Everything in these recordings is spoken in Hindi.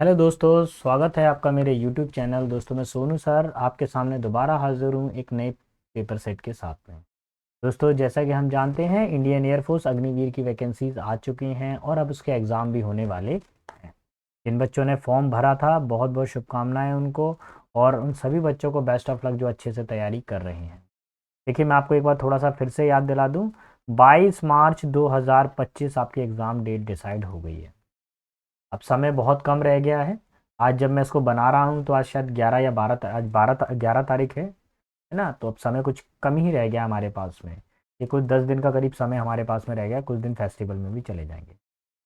हेलो दोस्तों, स्वागत है आपका मेरे यूट्यूब चैनल। दोस्तों मैं सोनू सर आपके सामने दोबारा हाजिर हूँ एक नए पेपर सेट के साथ में। दोस्तों जैसा कि हम जानते हैं, इंडियन एयरफोर्स अग्निवीर की वैकेंसीज आ चुकी हैं और अब उसके एग्ज़ाम भी होने वाले हैं। जिन बच्चों ने फॉर्म भरा था, बहुत बहुत शुभकामनाएं उनको, और उन सभी बच्चों को बेस्ट ऑफ लक जो अच्छे से तैयारी कर रहे हैं। देखिए, मैं आपको एक बार थोड़ा सा फिर से याद दिला दूँ। 22 मार्च 2025 आपकी एग्ज़ाम डेट डिसाइड हो गई है। अब समय बहुत कम रह गया है। आज जब मैं इसको बना रहा हूँ तो आज शायद 11 या 12, आज 11 तारीख है ना। तो अब समय कुछ कम ही रह गया हमारे पास में। ये कुछ 10 दिन का करीब समय हमारे पास में रह गया। कुछ दिन फेस्टिवल में भी चले जाएंगे।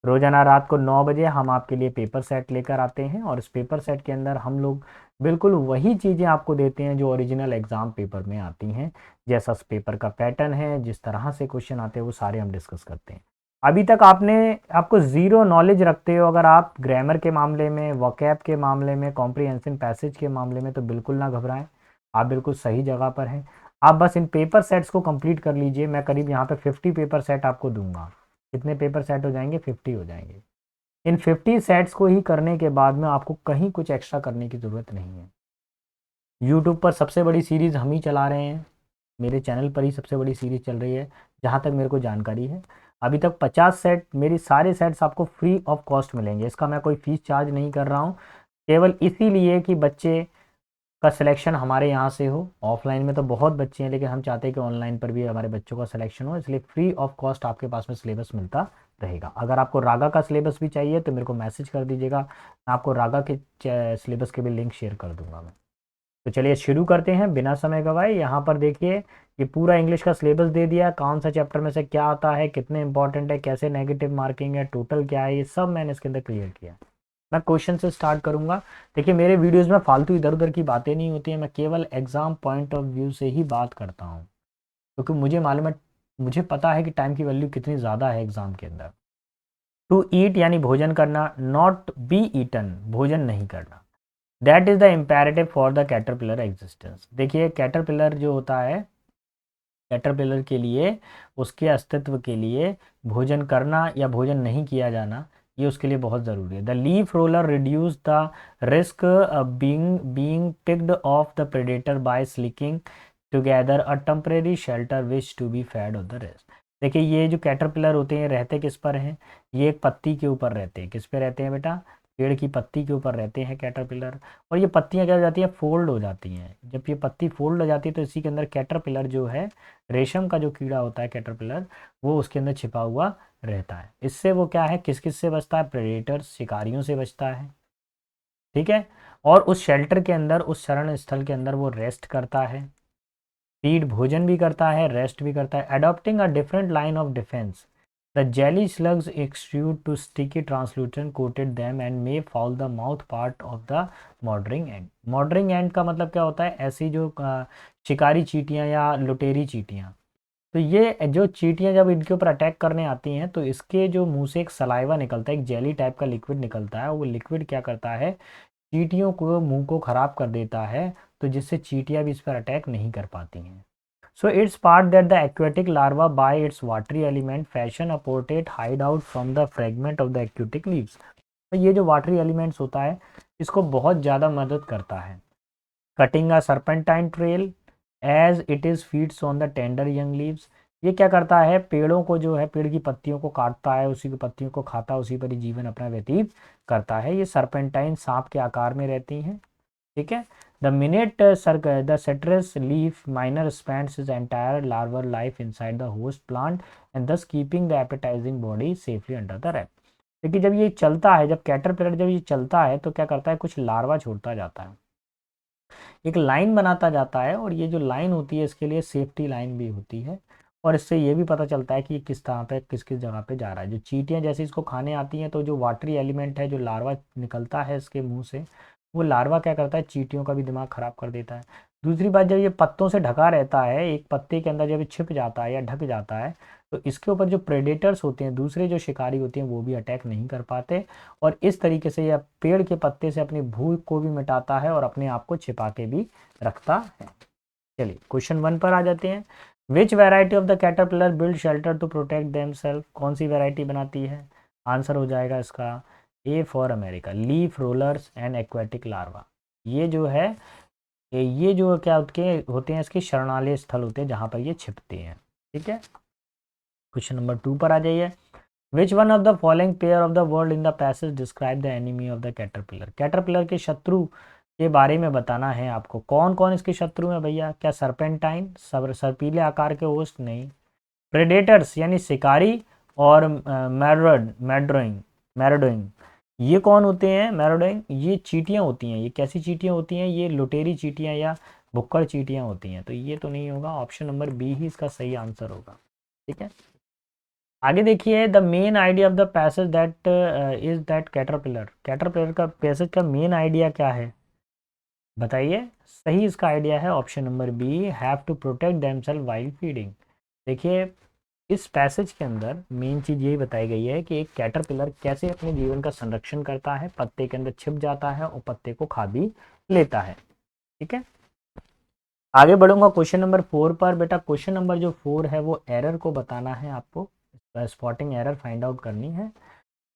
रोजाना रात को 9 बजे हम आपके लिए पेपर सेट लेकर आते हैं, और इस पेपर सेट के अंदर हम लोग बिल्कुल वही चीज़ें आपको देते हैं जो ओरिजिनल एग्ज़ाम पेपर में आती हैं। जैसा उस पेपर का पैटर्न है, जिस तरह से क्वेश्चन आते हैं, वो सारे हम डिस्कस करते हैं। अभी तक आपको ज़ीरो नॉलेज रखते हो अगर आप ग्रामर के मामले में, वोकैब के मामले में, कॉम्प्रिहेंसिव पैसेज के मामले में, तो बिल्कुल ना घबराएं। आप बिल्कुल सही जगह पर हैं। आप बस इन पेपर सेट्स को कंप्लीट कर लीजिए। मैं करीब यहाँ पे 50 पेपर सेट आपको दूंगा। कितने पेपर सेट हो जाएंगे? 50 हो जाएंगे। इन 50 सेट्स को ही करने के बाद में आपको कहीं कुछ एक्स्ट्रा करने की ज़रूरत नहीं है। यूट्यूब पर सबसे बड़ी सीरीज़ हम ही चला रहे हैं। मेरे चैनल पर ही सबसे बड़ी सीरीज़ चल रही है, जहाँ तक मेरे को जानकारी है। अभी तक 50 सेट, मेरी सारे सेट्स आपको फ्री ऑफ कॉस्ट मिलेंगे। इसका मैं कोई फ़ीस चार्ज नहीं कर रहा हूँ, केवल इसीलिए कि बच्चे का सिलेक्शन हमारे यहाँ से हो। ऑफलाइन में तो बहुत बच्चे हैं, लेकिन हम चाहते हैं कि ऑनलाइन पर भी हमारे बच्चों का सिलेक्शन हो, इसलिए फ्री ऑफ कॉस्ट आपके पास में सिलेबस मिलता रहेगा। अगर आपको रागा का सिलेबस भी चाहिए तो मेरे को मैसेज कर दीजिएगा, मैं आपको रागा के सिलेबस के भी लिंक शेयर कर दूंगा मैं। तो चलिए शुरू करते हैं बिना समय गवाए। यहाँ पर देखिए, ये पूरा इंग्लिश का सिलेबस दे दिया, कौन सा चैप्टर में से क्या आता है, कितने इंपॉर्टेंट है, कैसे नेगेटिव मार्किंग है, टोटल क्या है, ये सब मैंने इसके अंदर क्लियर किया। मैं क्वेश्चन से स्टार्ट करूंगा। देखिए, मेरे वीडियोस में फालतू इधर उधर की बातें नहीं होती हैं। मैं केवल एग्जाम पॉइंट ऑफ व्यू से ही बात करता हूँ, क्योंकि मुझे मालूम है, मुझे पता है कि टाइम की वैल्यू कितनी ज़्यादा है एग्जाम के अंदर। टू ईट यानी भोजन करना, नॉट बी ईटन भोजन नहीं करना। That is the imperative for the caterpillar existence. देखिए, कैटरपिलर जो होता है, कैटरपिलर के लिए, उसके अस्तित्व के लिए भोजन करना या भोजन नहीं किया जाना, ये उसके लिए बहुत ज़रूरी है। The leaf roller reduce the risk being picked off the predator by slicking together a temporary shelter which to be fed on the rest. देखिए, ये जो कैटरपिलर होते हैं, रहते किस पर हैं? ये एक पत्ती के ऊपर रहते हैं। किस पे रहते हैं बेटा? पेड़ की पत्ती के ऊपर रहते हैं कैटरपिलर। और ये पत्तियां क्या हो जाती हैं? फोल्ड हो जाती हैं। जब ये पत्ती फोल्ड हो जाती है तो इसी के अंदर कैटरपिलर जो है, रेशम का जो कीड़ा होता है कैटरपिलर, वो उसके अंदर छिपा हुआ रहता है। इससे वो क्या है, किस किस से बचता है? प्रेडेटर्स, शिकारियों से बचता है। ठीक है। और उस शेल्टर के अंदर, उस शरण स्थल के अंदर वो रेस्ट करता है। फीड, भोजन भी करता है, रेस्ट भी करता है। Adopting a different line of defence, the jelly slugs extrude to sticky translucent coated them and may foul the mouth part of the marauding ant. Marauding ant का मतलब क्या होता है? ऐसी जो शिकारी चींटियां या लुटेरी चींटियां। तो ये जो चींटियां जब इनके ऊपर अटैक करने आती हैं, तो इसके जो मुंह से एक सलाइवा निकलता है, एक जेली टाइप का लिक्विड निकलता है। वो लिक्विड क्या करता है? चींटियों को, मुंह को खराब कर देता है, तो जिससे चींटियां भी इस पर अटैक नहीं कर पाती हैं। So it's part that the aquatic larva by its watery element fashion a portate hideout from the fragment of the aquatic leaves। तो ये जो वाटरी एलिमेंट्स होता है, इसको बहुत ज़्यादा मदद करता है। Cutting a serpentine trail as it is feeds on the tender young leaves. ये क्या करता है? पेड़ों को जो है, पेड़ की पत्तियों को काटता है, उसी की पत्तियों को खाता है, उसी पर ही जीवन अपना व्यतीत करता है। ये सर्पेंटाइन सांप के आकार में रहती हैं। ठीक है। The minute the citrus leaf minor spends his entire larval life inside the host plant and thus keeping the appetizing body safely under the wrap। देखिए, जब ये चलता है, जब कैटरपिलर जब ये चलता है, तो क्या करता है? कुछ लार्वा छोड़ता जाता है, एक लाइन बनाता जाता है। और ये जो लाइन होती है, इसके लिए सेफ्टी लाइन भी होती है। और इससे ये भी पता चलता है कि ये किस तरह पे, किस किस जगह पे जा रहा है। जो चींटियां जैसे इसको खाने आती हैं, तो जो वाटरी एलिमेंट है, जो लार्वा निकलता है इसके मुंह से, वो लार्वा क्या करता है? चींटियों का भी दिमाग खराब कर देता है। दूसरी बात, जब ये पत्तों से ढका रहता है, एक पत्ते के अंदर जब ये छिप जाता है या ढक जाता है, तो इसके ऊपर जो प्रेडेटर्स होते हैं, दूसरे जो शिकारी होते हैं, वो भी अटैक नहीं कर पाते। और इस तरीके से यह पेड़ के पत्ते से अपनी भूख को भी मिटाता है और अपने आप को छिपा के भी रखता है। चलिए क्वेश्चन 1 पर आ जाते हैं। Which variety of the caterpillar build shelter to protect them self. कौन सी वैरायटी बनाती है? आंसर हो जाएगा इसका A for America, leaf rollers and aquatic larva. ये जो है ये जो क्या होते हैं इसके शरणालय स्थल होते हैं जहाँ पर ये छिपते हैं। ठीक है, क्वेश्चन नंबर 2 पर आ जाइए। Which one of the following pair of the world in the passage describe the enemy of the caterpillar. Caterpillar के शत्रु के बारे में बताना है आपको। कौन कौन इसके शत्रु हैं भैया? क्या सरपेंटाइन, सर्पीले आकार के होस्ट? नहीं। प्रेडेटर्स यानी शिकारी, और मैरोडोइंग ये कौन होते हैं? मैरोडोइंग ये चींटियां होती हैं। ये कैसी चींटियां होती हैं? ये लुटेरी चींटियां या भुक्कड़ चींटियां होती हैं। तो ये तो नहीं होगा, ऑप्शन नंबर बी ही इसका सही आंसर होगा। ठीक है, आगे देखिए। The main idea of the passage that is that caterpillar का पैसेज का मेन आइडिया क्या है बताइए? सही इसका आइडिया है option number B, have to protect themselves while feeding. देखिए इस पैसेज के अंदर मेन चीज़ यही बताई गई है कि एक कैटरपिलर कैसे अपने जीवन का संरक्षण करता है, पत्ते के अंदर छिप जाता है और पत्ते को खा भी लेता है। ठीक है, आगे बढ़ूंगा क्वेश्चन नंबर 4 पर। बेटा क्वेश्चन नंबर जो 4 है वो एरर को बताना है आपको, स्पॉटिंग एरर फाइंड आउट करनी है।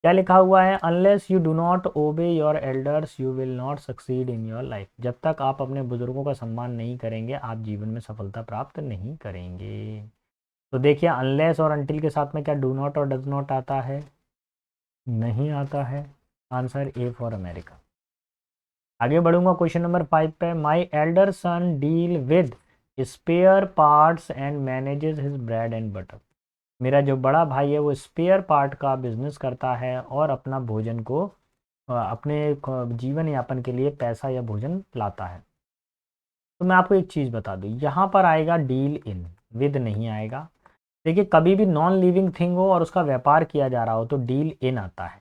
क्या लिखा हुआ है? Unless you do not obey your elders you will not succeed in your life. जब तक आप अपने बुजुर्गों का सम्मान नहीं करेंगे आप जीवन में सफलता प्राप्त नहीं करेंगे। तो देखिए अनलेस और अनटिल के साथ में क्या डू नॉट और डज नॉट आता है? नहीं आता है। Answer A for America. आगे बढ़ूंगा क्वेश्चन नंबर 5 पे। My elder son deal with spare parts and manages his bread and butter. मेरा जो बड़ा भाई है वो स्पेयर पार्ट का बिजनेस करता है और अपना भोजन को अपने जीवन यापन के लिए पैसा या भोजन लाता है। तो मैं आपको एक चीज़ बता दूं, यहाँ पर आएगा डील इन, विद नहीं आएगा। देखिए कभी भी नॉन लिविंग थिंग हो और उसका व्यापार किया जा रहा हो तो डील इन आता है।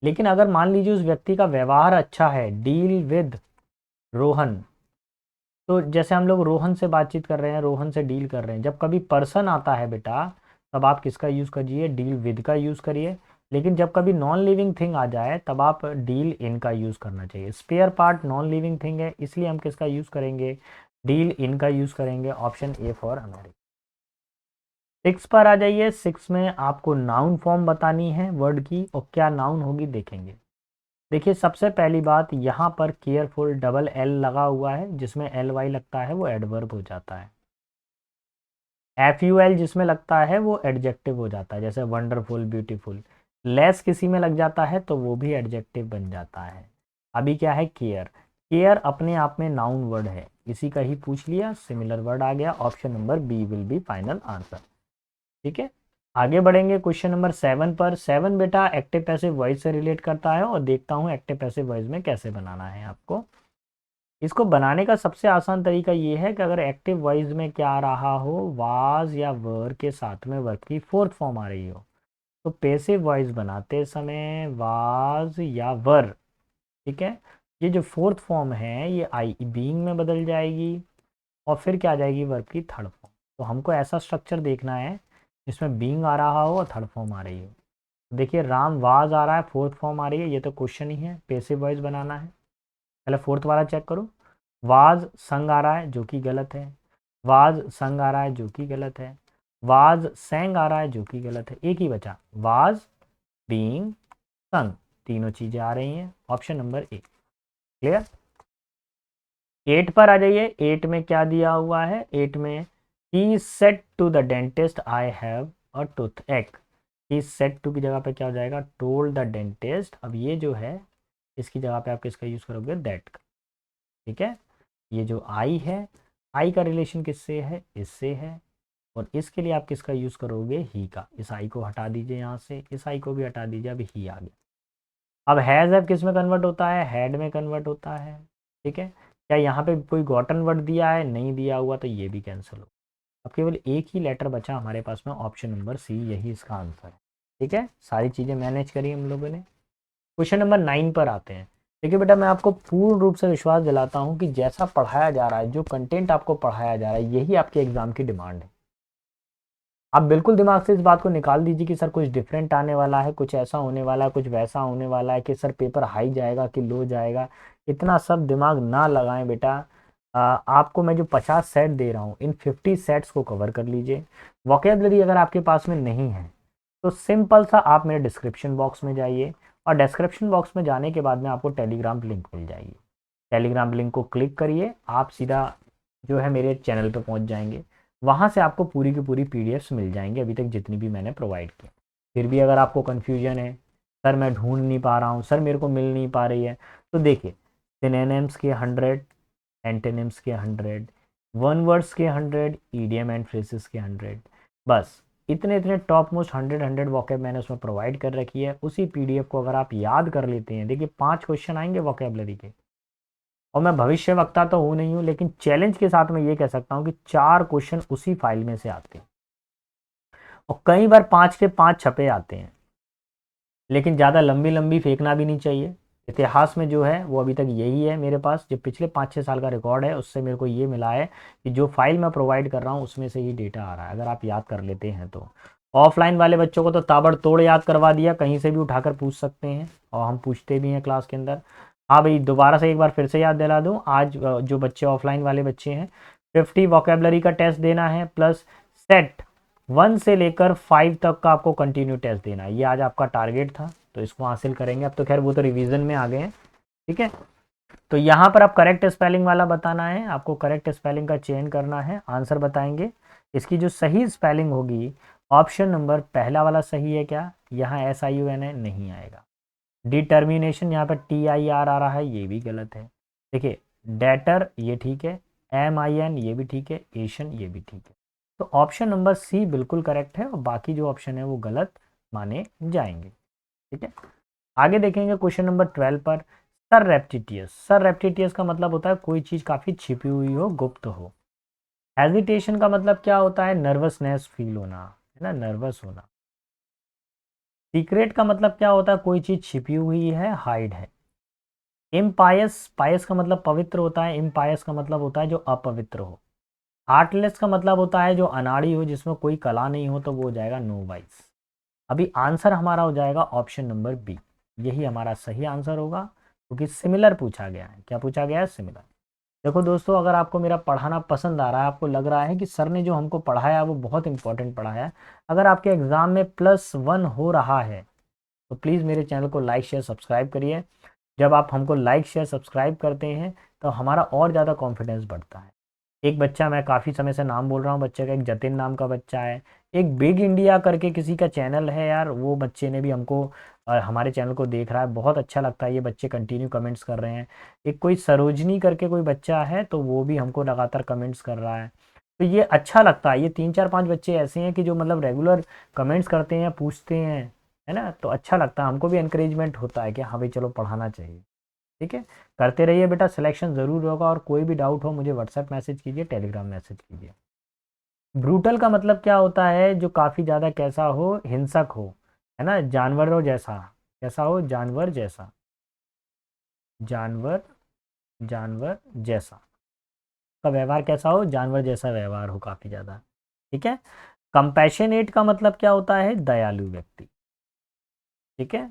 लेकिन अगर मान लीजिए उस व्यक्ति का व्यवहार अच्छा है, डील विद रोहन, तो जैसे हम लोग रोहन से बातचीत कर रहे हैं, रोहन से डील कर रहे हैं। जब कभी पर्सन आता है बेटा तब आप किसका यूज़ करिए? डील विद का यूज़ करिए। लेकिन जब कभी नॉन लिविंग थिंग आ जाए तब आप डील इन का यूज़ करना चाहिए। Spare part non living thing है इसलिए हम किसका यूज़ करेंगे? डील इन का यूज़ करेंगे। Option A for America. 6 पर आ जाइए। 6 में आपको नाउन फॉर्म बतानी है वर्ड की, और क्या नाउन होगी देखेंगे। देखिए सबसे पहली बात यहाँ पर केयरफुल डबल एल लगा हुआ है, जिसमें एल वाई लगता है वो एडवर्ब हो जाता है। एफ यू एल जिसमें लगता है वो एडजेक्टिव हो जाता है, जैसे वंडरफुल, ब्यूटीफुल। लेस किसी में लग जाता है तो वो भी एडजेक्टिव बन जाता है। अभी क्या है? केयर। केयर अपने आप में नाउन वर्ड है, इसी का ही पूछ लिया, सिमिलर वर्ड आ गया। Option number B will be final answer. ठीक है, आगे बढ़ेंगे क्वेश्चन नंबर 7 पर। 7 बेटा एक्टिव पैसिव वॉइस से रिलेट करता है, और देखता हूँ एक्टिव पैसिव वॉइस में कैसे बनाना है आपको। इसको बनाने का सबसे आसान तरीका ये है कि अगर एक्टिव वॉइस में क्या आ रहा हो, वाज या वर के साथ में वर्ब की फोर्थ फॉर्म आ रही हो, तो पैसिव वॉइस बनाते समय वाज या वर, ठीक है, ये जो फोर्थ फॉर्म है ये आई बीइंग में बदल जाएगी, और फिर क्या आ जाएगी? वर्ब की थर्ड फॉर्म। तो हमको ऐसा स्ट्रक्चर देखना है जिसमें बीइंग आ रहा हो और थर्ड फॉर्म आ रही हो। देखिए राम वाज आ रहा है, फोर्थ फॉर्म आ रही है, ये तो क्वेश्चन ही है, पैसिव वॉइस बनाना है। पहले फोर्थ वाला चेक करो। वाज संग आ रहा है जो कि गलत है, वाज संग आ रहा है जो कि गलत है, वाज सेंग आ रहा है जो कि गलत है। एक ही बचा, वाज बीइंग संग, तीनों चीजें आ रही हैं। ऑप्शन नंबर ए। क्लियर? 8 पर आ जाइए। 8 में क्या दिया हुआ है? 8 में he said to the dentist I have a toothache. He said to की जगह पे क्या हो जाएगा? Told the dentist. अब ये जो है इसकी जगह पे आप किसका यूज करोगे? दैट का। ठीक है, ये जो आई है, आई का रिलेशन किससे है? इससे है, और इसके लिए आप किसका यूज करोगे? ही का। इस आई को हटा दीजिए यहाँ से, इस आई को भी हटा दीजिए, अब ही आ गया। अब हैज हैव किस में कन्वर्ट होता है? हैड में कन्वर्ट होता है। ठीक है, क्या यहाँ पे कोई गॉटन वर्ड दिया है? नहीं दिया हुआ, तो ये भी कैंसिल हो। अब केवल एक ही लेटर बचा हमारे पास में, ऑप्शन नंबर सी, यही इसका आंसर है। ठीक है, सारी चीज़ें मैनेज करी हम लोगों ने। क्वेश्चन नंबर 9 पर आते हैं। देखिए बेटा मैं आपको पूर्ण रूप से विश्वास दिलाता हूँ कि जैसा पढ़ाया जा रहा है, जो कंटेंट आपको पढ़ाया जा रहा है, यही आपके एग्जाम की डिमांड है। आप बिल्कुल दिमाग से इस बात को निकाल दीजिए कि सर कुछ डिफरेंट आने वाला है, कुछ ऐसा होने वाला है, कुछ वैसा होने वाला है, कि सर पेपर हाई जाएगा कि लो जाएगा। इतना सब दिमाग ना लगाएं बेटा। आपको मैं जो 50 सेट दे रहा हूँ, इन 50 सेट्स को कवर कर लीजिए। वोकेबलरी अगर आपके पास में नहीं है तो सिंपल सा आप मेरे डिस्क्रिप्शन बॉक्स में जाइए और डिस्क्रिप्शन बॉक्स में जाने के बाद में आपको टेलीग्राम लिंक मिल जाएगी। टेलीग्राम लिंक को क्लिक करिए, आप सीधा जो है मेरे चैनल पे पहुंच जाएंगे। वहाँ से आपको पूरी की पूरी पीडीएफ्स मिल जाएंगी, अभी तक जितनी भी मैंने प्रोवाइड की। फिर भी अगर आपको कन्फ्यूजन है, सर मैं ढूंढ नहीं पा रहा हूँ, सर मेरे को मिल नहीं पा रही है, तो देखिए सिनोनिम्स के 100, एंटोनिम्स के 100, वन वर्ड्स के 100, ईडियम एंड फ्रेजेस के 100, बस इतने इतने टॉप मोस्ट 100 वोकैब मैंने उसमें प्रोवाइड कर रखी है। उसी पीडीएफ को अगर आप याद कर लेते हैं, देखिए 5 क्वेश्चन आएंगे वोकैबलरी के, और मैं भविष्य वक्ता तो हूँ नहीं हूँ, लेकिन चैलेंज के साथ मैं ये कह सकता हूँ कि 4 क्वेश्चन उसी फाइल में से आते हैं, और कई बार 5 के 5 छपे आते हैं। लेकिन ज़्यादा लंबी लंबी फेंकना भी नहीं चाहिए। इतिहास में जो है वो अभी तक यही है मेरे पास, जो पिछले 5-6 साल का रिकॉर्ड है उससे मेरे को ये मिला है कि जो फाइल मैं प्रोवाइड कर रहा हूँ उसमें से ही डेटा आ रहा है, अगर आप याद कर लेते हैं तो। ऑफलाइन वाले बच्चों को तो ताबड़तोड़ याद करवा दिया, कहीं से भी उठाकर पूछ सकते हैं, और हम पूछते भी हैं क्लास के अंदर। हाँ भाई, दोबारा से एक बार फिर से याद दिला दूँ, आज जो बच्चे ऑफलाइन वाले बच्चे हैं 50 वोकेबलरी का टेस्ट देना है, प्लस सेट 1 से लेकर 5 तक का आपको कंटिन्यू टेस्ट देना है। ये आज आपका टारगेट था, तो इसको हासिल करेंगे। अब तो खैर वो तो रिवीजन में आ गए हैं, ठीक है। तो यहाँ पर आप करेक्ट स्पेलिंग वाला बताना है, आपको करेक्ट स्पेलिंग का चयन करना है, आंसर बताएंगे। इसकी जो सही स्पेलिंग होगी, ऑप्शन नंबर पहला वाला सही है क्या, यहाँ SIUN है, नहीं आएगा। डिटर्मिनेशन यहाँ पर TIR आ रहा है, ये भी गलत है। देखिए डेटर ये ठीक है, MIN ये भी ठीक है, एशियन ये भी ठीक है। तो ऑप्शन नंबर सी बिल्कुल करेक्ट है, और बाकी जो ऑप्शन है वो गलत माने जाएंगे, ठीक है। आगे देखेंगे क्वेश्चन नंबर 12 पर। सर रेप्टिटियस, सर रेप्टिटियस का मतलब होता है कोई चीज़ काफ़ी छिपी हुई हो, गुप्त हो। हेजिटेशन का मतलब क्या होता है, नर्वसनेस फील होना, है ना, नर्वस होना। सीक्रेट का मतलब क्या होता है, कोई चीज़ छिपी हुई है, हाइड है। इम्पायस, पायस का मतलब पवित्र होता है, इम्पायस का मतलब होता है जो अपवित्र हो। हार्टलेस का मतलब होता है जो अनाड़ी हो, जिसमें कोई कला नहीं हो, तो वो हो जाएगा नो वाइस। अभी आंसर हमारा हो जाएगा ऑप्शन नंबर बी, यही हमारा सही आंसर होगा, क्योंकि सिमिलर पूछा गया है। क्या पूछा गया है, सिमिलर। देखो दोस्तों, अगर आपको मेरा पढ़ाना पसंद आ रहा है, आपको लग रहा है कि सर ने जो हमको पढ़ाया वो बहुत इंपॉर्टेंट पढ़ाया है, अगर आपके एग्ज़ाम में +1 हो रहा है, तो प्लीज़ मेरे चैनल को लाइक शेयर सब्सक्राइब करिए। जब आप हमको लाइक शेयर सब्सक्राइब करते हैं तो हमारा और ज़्यादा कॉन्फिडेंस बढ़ता है। एक बच्चा, मैं काफ़ी समय से नाम बोल रहा हूँ बच्चे का, एक जतिन नाम का बच्चा है, एक बिग इंडिया करके किसी का चैनल है यार, वो बच्चे ने भी हमको हमारे चैनल को देख रहा है, बहुत अच्छा लगता है, ये बच्चे कंटिन्यू कमेंट्स कर रहे हैं। एक कोई सरोजनी करके कोई बच्चा है, तो वो भी हमको लगातार कमेंट्स कर रहा है, तो ये अच्छा लगता है। ये 3-4-5 बच्चे ऐसे हैं कि जो मतलब रेगुलर कमेंट्स करते हैं, पूछते हैं, है ना, तो अच्छा लगता है, हमको भी इंकरेजमेंट होता है कि हाँ भाई चलो पढ़ाना चाहिए, ठीक है। करते रहिए बेटा, सिलेक्शन ज़रूर होगा, और कोई भी डाउट हो मुझे व्हाट्सएप मैसेज कीजिए, टेलीग्राम मैसेज कीजिए। ब्रूटल का मतलब क्या होता है, जो काफ़ी ज़्यादा कैसा हो, हिंसक हो, है ना, जानवरों जैसा, कैसा हो, जानवर जैसा, जानवर, जानवर जैसा का व्यवहार कैसा हो, जानवर जैसा व्यवहार हो काफ़ी ज़्यादा, ठीक है। कंपैशनेट का मतलब क्या होता है, दयालु व्यक्ति, ठीक है।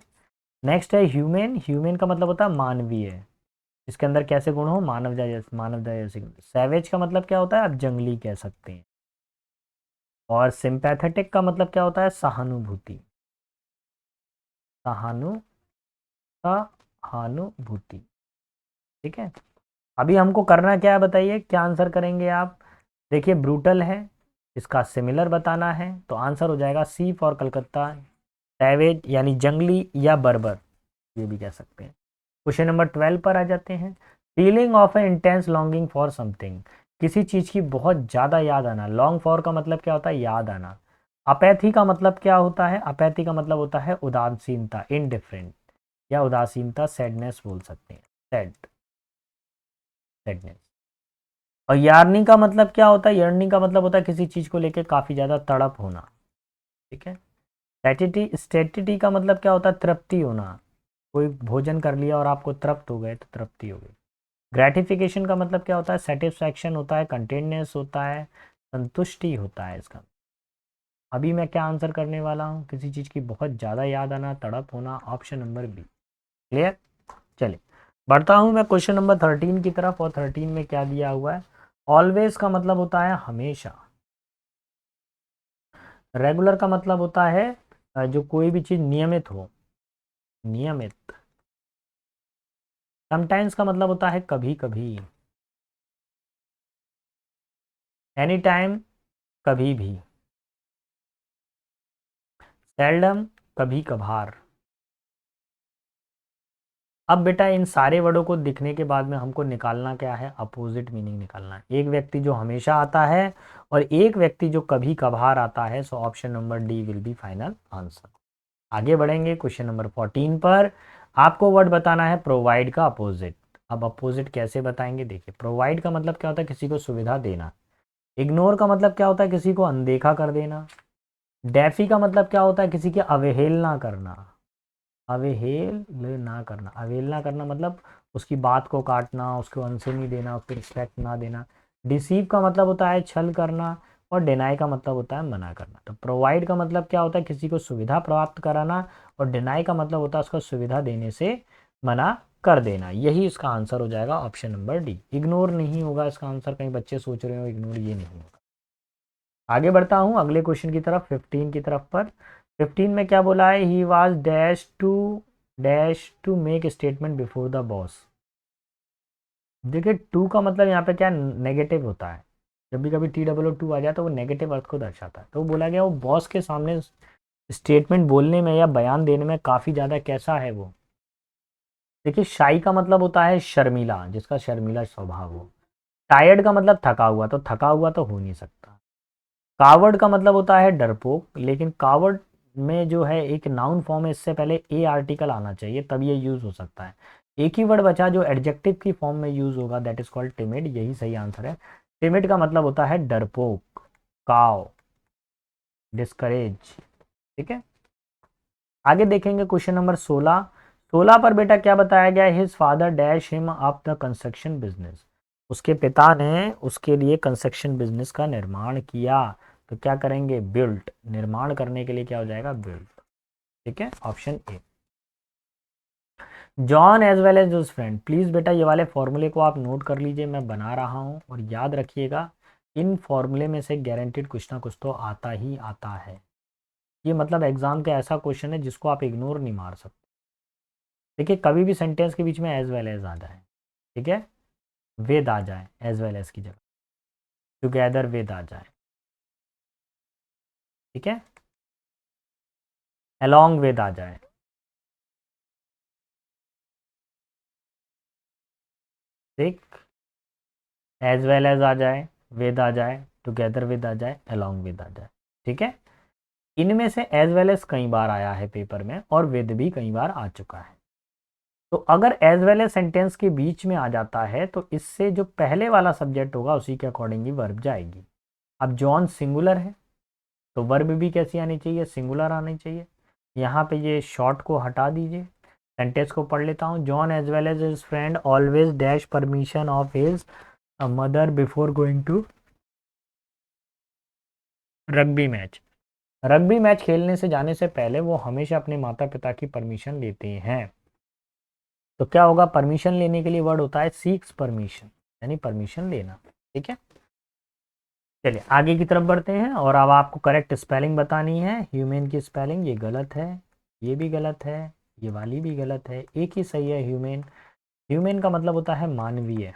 नेक्स्ट है ह्यूमेन, ह्यूमेन का मतलब होता है मानवीय, इसके अंदर कैसे गुण हो, मानवता जैसे गुण। सैवेज का मतलब क्या होता है, आप जंगली कह सकते हैं। और सिंपैथेटिक का मतलब क्या होता है, सहानुभूति, सहानु सहानुभूति, ठीक है। अभी हमको करना क्या है बताइए, क्या आंसर करेंगे आप। देखिए ब्रूटल है, इसका सिमिलर बताना है, तो आंसर हो जाएगा सी फॉर कलकत्ता। सैवेज यानी जंगली या बर्बर, ये भी कह सकते हैं। क्वेश्चन नंबर 12 पर आ जाते हैं। Feeling of A intense longing for something, किसी चीज़ की बहुत ज़्यादा याद आना। लॉन्ग फॉर का मतलब क्या होता है, याद आना। अपैथी का मतलब क्या होता है, अपैथी का मतलब होता है उदासीनता, इनडिफरेंट, या उदासीनता, सैडनेस बोल सकते हैं, सैडनेस। और यार्निंग का मतलब क्या होता है, यर्निंग का मतलब होता है किसी चीज़ को लेकर काफ़ी ज़्यादा तड़प होना, ठीक है। स्टेटिटी का मतलब क्या होता है, तृप्ति होना, कोई भोजन कर लिया और आपको तृप्त हो गए तो तृप्ति हो गई। ग्रेटिफिकेशन का मतलब क्या होता है, सेटिस्फैक्शन होता है, कंटेंटनेस होता है, संतुष्टि होता है इसका। अभी मैं क्या आंसर करने वाला हूँ, किसी चीज़ की बहुत ज़्यादा याद आना, तड़प होना, ऑप्शन नंबर बी। क्लियर। चलिए बढ़ता हूँ मैं क्वेश्चन नंबर 13 की तरफ, और 13 में क्या दिया हुआ है। ऑलवेज का मतलब होता है हमेशा। रेगुलर का मतलब होता है जो कोई भी चीज़ नियमित हो, नियमित। समटाइम्स का मतलब होता है कभी कभी। एनी टाइम कभी भी। सेल्डम कभी कभार। अब बेटा इन सारे वर्डों को दिखने के बाद में हमको निकालना क्या है, अपोजिट मीनिंग निकालना है। एक व्यक्ति जो हमेशा आता है और एक व्यक्ति जो कभी कभार आता है। सो option number D will be final answer. आगे बढ़ेंगे क्वेश्चन नंबर 14 पर। आपको वर्ड बताना है प्रोवाइड का अपोजिट। अब अपोजिट कैसे बताएंगे, देखिए प्रोवाइड का मतलब क्या होता है, किसी को सुविधा देना। इग्नोर का मतलब क्या होता है, किसी को अनदेखा कर देना। डेफी का मतलब क्या होता है, किसी की अवहेलना करना। अवहेलना करना, अवहेलना करना मतलब उसकी बात को काटना, उसको अनसुनी देना, उसको रिस्पेक्ट ना देना। डिसीव का मतलब होता है छल करना। और डिनाई का मतलब होता है मना करना। तो प्रोवाइड का मतलब क्या होता है, किसी को सुविधा प्राप्त कराना। और डिनाई का मतलब होता है उसको सुविधा देने से मना कर देना। यही इसका आंसर हो जाएगा ऑप्शन नंबर डी। इग्नोर नहीं होगा इसका आंसर, कहीं बच्चे सोच रहे हो इग्नोर, ये नहीं होगा। आगे बढ़ता हूँ अगले क्वेश्चन की तरफ, 15 की तरफ पर। 15 में क्या बोला है, he was dash to make statement before the boss. देखिए टू का मतलब यहाँ पे क्या नेगेटिव होता है। जब भी कभी TOO आ जाए तो वो नेगेटिव अर्थ को दर्शाता है। तो बोला गया वो बॉस के सामने स्टेटमेंट बोलने में या बयान देने में काफ़ी ज़्यादा कैसा है वो। देखिए शाई का मतलब होता है शर्मीला, जिसका शर्मीला स्वभाव हो। टायर्ड का मतलब थका हुआ, तो थका हुआ तो हो नहीं सकता। कावर्ड का मतलब होता है डरपोक, लेकिन कावर्ड में जो है एक नाउन फॉर्म है, इससे पहले ए आर्टिकल आना चाहिए तब ये यूज हो सकता है। एक ही वर्ड बचा जो एडजेक्टिव की फॉर्म में यूज होगा, दैट इज कॉल्ड टिमिड। यही सही आंसर है। टिमिड का मतलब होता है डरपोक, काव, डिस्करेज। ठीक है, आगे देखेंगे क्वेश्चन नंबर 16। 16 पर बेटा क्या बताया गया, his father dash him up the construction business. उसके पिता ने उसके लिए कंस्ट्रक्शन बिजनेस का निर्माण किया। तो क्या करेंगे, बिल्ट। निर्माण करने के लिए क्या हो जाएगा, बिल्ट। ठीक है, option A. John as well as his friend. Please बेटा ये वाले फॉर्मूले को आप नोट कर लीजिए, मैं बना रहा हूं और याद रखिएगा। इन फॉर्मूले में से गारंटेड कुछ ना कुछ तो आता ही आता है। ये मतलब एग्जाम का ऐसा क्वेश्चन है जिसको आप इग्नोर नहीं मार सकते। देखिए कभी भी सेंटेंस के बीच में एज वेल एज आ जाए, ठीक है, विद आ जाए एज वेल एज की जगह, टुगेदर विद आ जाए, ठीक है, अलोंग विद आ जाए, ठीक, एज वेल एज आ जाए, विद आ जाए, टुगेदर विद आ जाए, अलोंग विद आ जाए। ठीक है, इनमें से एज वेल एज कई बार आया है पेपर में और विद भी कई बार आ चुका है। तो अगर एज वेल एज सेंटेंस के बीच में आ जाता है तो इससे जो पहले वाला सब्जेक्ट होगा उसी के अकॉर्डिंग ही वर्ब जाएगी। अब जॉन सिंगुलर है तो वर्ब भी कैसी आनी चाहिए, सिंगुलर आनी चाहिए। यहाँ पे ये शॉर्ट को हटा दीजिए, सेंटेंस को पढ़ लेता हूँ। John as well as his friend always dash permission of his mother before going to rugby match. Rugby match खेलने से जाने से पहले वो हमेशा अपने माता पिता की परमिशन लेते हैं। तो क्या होगा, परमिशन लेने के लिए वर्ड होता है सीक्स परमिशन, यानी परमिशन लेना। ठीक है, चलिए आगे की तरफ बढ़ते हैं और अब आपको करेक्ट स्पेलिंग बतानी है। ह्यूमन की स्पेलिंग ये गलत है, ये भी गलत है, ये वाली भी गलत है, एक ही सही है ह्यूमन। ह्यूमन का मतलब होता है मानवीय,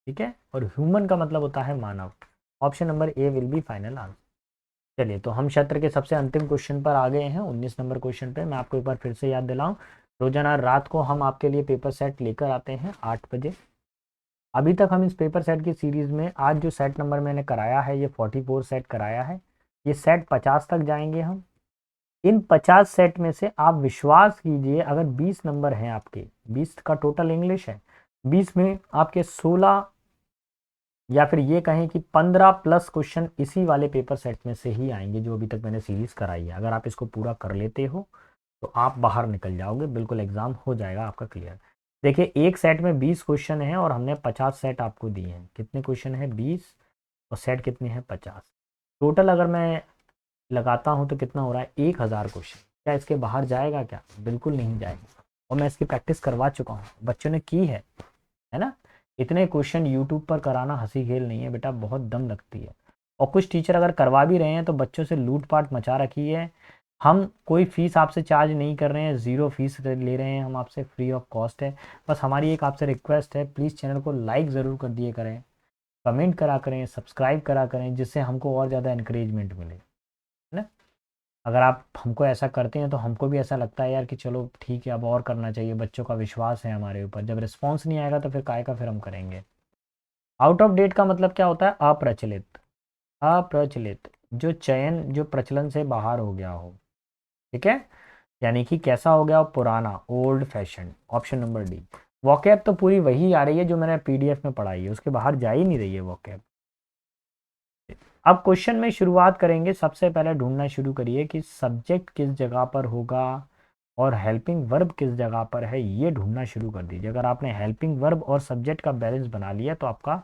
ठीक है, और ह्यूमन का मतलब होता है मानव। Option number A will be final answer. चलिए तो हम सत्र के सबसे अंतिम क्वेश्चन पर आ गए हैं, 19 नंबर क्वेश्चन पे। मैं आपको एक बार फिर से याद दिलाऊं, रोजाना रात को हम आपके लिए पेपर सेट लेकर आते हैं 8 बजे। अभी तक हम इस पेपर सेट की सीरीज में आज जो सेट नंबर मैंने कराया है ये 44 सेट कराया है। ये सेट 50 तक जाएंगे हम। इन 50 सेट में से आप विश्वास कीजिए अगर 20 नंबर हैं आपके, 20 का टोटल इंग्लिश है, 20 में आपके 16 या फिर ये कहें कि 15 प्लस क्वेश्चन इसी वाले पेपर सेट में से ही आएंगे जो अभी तक मैंने सीरीज कराई है। अगर आप इसको पूरा कर लेते हो तो आप बाहर निकल जाओगे, बिल्कुल एग्जाम हो जाएगा आपका क्लियर। देखिए एक सेट में 20 क्वेश्चन है और हमने 50 सेट आपको दिए हैं। कितने क्वेश्चन है, 20, और सेट कितने हैं, 50। टोटल अगर मैं लगाता हूँ तो कितना हो रहा है, 1000 क्वेश्चन। क्या इसके बाहर जाएगा, क्या बिल्कुल नहीं जाएगा। और मैं इसकी प्रैक्टिस करवा चुका हूँ, बच्चों ने की है ना। इतने क्वेश्चन यूट्यूब पर कराना हंसी खेल नहीं है बेटा, बहुत दम लगती है। और कुछ टीचर अगर करवा भी रहे हैं तो बच्चों से लूट पाट मचा रखी है। हम कोई फ़ीस आपसे चार्ज नहीं कर रहे हैं, ज़ीरो फ़ीस ले रहे हैं हम आपसे, फ्री ऑफ कॉस्ट है। बस हमारी एक आपसे रिक्वेस्ट है, प्लीज़ चैनल को लाइक ज़रूर कर दिए करें, कमेंट करा करें, सब्सक्राइब करा करें, जिससे हमको और ज़्यादा इनकरेजमेंट मिले, है ना? अगर आप हमको ऐसा करते हैं तो हमको भी ऐसा लगता है यार कि चलो ठीक है, अब और करना चाहिए, बच्चों का विश्वास है हमारे ऊपर। जब रिस्पॉन्स नहीं आएगा तो फिर काहे का फिर हम करेंगे। आउट ऑफ डेट का मतलब क्या होता है? अप्रचलित। अप्रचलित, जो चयन, जो प्रचलन से बाहर हो गया हो, ठीक है, यानी कि कैसा हो गया? पुराना, old fashion. Option number D. Vocab तो पूरी वही आ रही है जो मैंने पीडीएफ में पढ़ाई है, उसके बाहर जा ही नहीं रही है वोकैब। अब क्वेश्चन में शुरुआत करेंगे, सबसे पहले ढूंढना शुरू करिए कि सब्जेक्ट किस जगह पर होगा और हेल्पिंग वर्ब किस जगह पर है, ये ढूंढना शुरू कर दीजिए। अगर आपने हेल्पिंग वर्ब और सब्जेक्ट का बैलेंस बना लिया तो आपका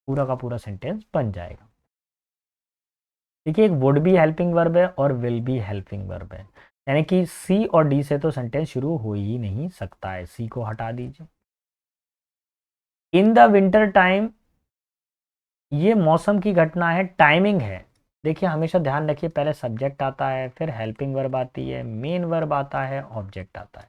पूरा का पूरा सेंटेंस बन जाएगा। देखिए, एक वुड भी हेल्पिंग वर्ब है और विल भी हेल्पिंग वर्ब है, यानी कि सी और डी से तो सेंटेंस शुरू हो ही नहीं सकता है, सी को हटा दीजिए। इन द विंटर टाइम, ये मौसम की घटना है, टाइमिंग है। देखिए हमेशा ध्यान रखिए, पहले सब्जेक्ट आता है, फिर हेल्पिंग वर्ब आती है, मेन वर्ब आता है, ऑब्जेक्ट आता है।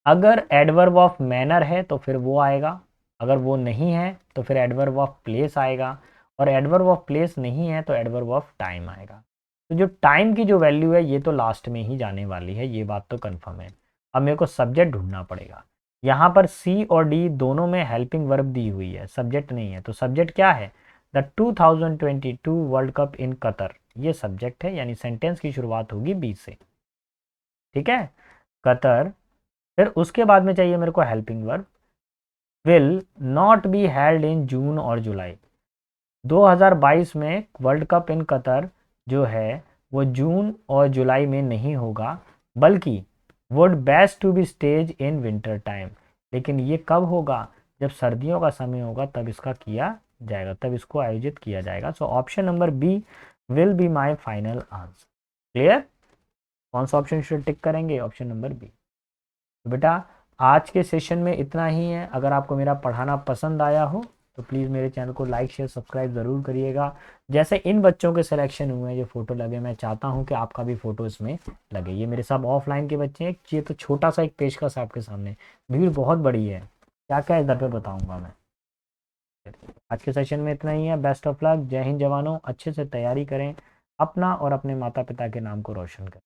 अगर एडवर्ब ऑफ मैनर है तो फिर वो आएगा, अगर वो नहीं है तो फिर एडवर्ब ऑफ प्लेस आएगा, और एडवर्ब ऑफ प्लेस नहीं है तो एडवर्ब ऑफ टाइम आएगा। तो जो टाइम की जो वैल्यू है ये तो लास्ट में ही जाने वाली है, ये बात तो कन्फर्म है। अब मेरे को सब्जेक्ट ढूंढना पड़ेगा। यहाँ पर सी और डी दोनों में हेल्पिंग वर्ब दी हुई है, सब्जेक्ट नहीं है, तो सब्जेक्ट क्या है? The 2022 world cup in Qatar, ये सब्जेक्ट है, यानी सेंटेंस की शुरुआत होगी बी से, ठीक है, कतर। फिर उसके बाद में चाहिए मेरे को helping verb, will not be held in June और जुलाई। 2022 में वर्ल्ड कप इन कतर जो है वो जून और जुलाई में नहीं होगा, बल्कि would best to be stage in winter time. लेकिन ये कब होगा? जब सर्दियों का समय होगा तब इसका किया जाएगा, तब इसको आयोजित किया जाएगा। So option number B will be my final answer. Clear? कौन सा ऑप्शन शुड टिक करेंगे? Option number B. तो बेटा आज के सेशन में इतना ही है। अगर आपको मेरा पढ़ाना पसंद आया हो तो प्लीज़ मेरे चैनल को लाइक शेयर सब्सक्राइब ज़रूर करिएगा। जैसे इन बच्चों के सिलेक्शन हुए हैं, जो फ़ोटो लगे, मैं चाहता हूँ कि आपका भी फ़ोटो इसमें लगे। ये मेरे सब ऑफलाइन के बच्चे हैं, ये तो छोटा सा एक पेशकश आपके सामने, भीड़ बहुत बड़ी है, क्या क्या इधर पे बताऊँगा मैं। आज के सेशन में इतना ही है। बेस्ट ऑफ लक, जय हिंद जवानों, अच्छे से तैयारी करें, अपना और अपने माता पिता के नाम को रोशन करें।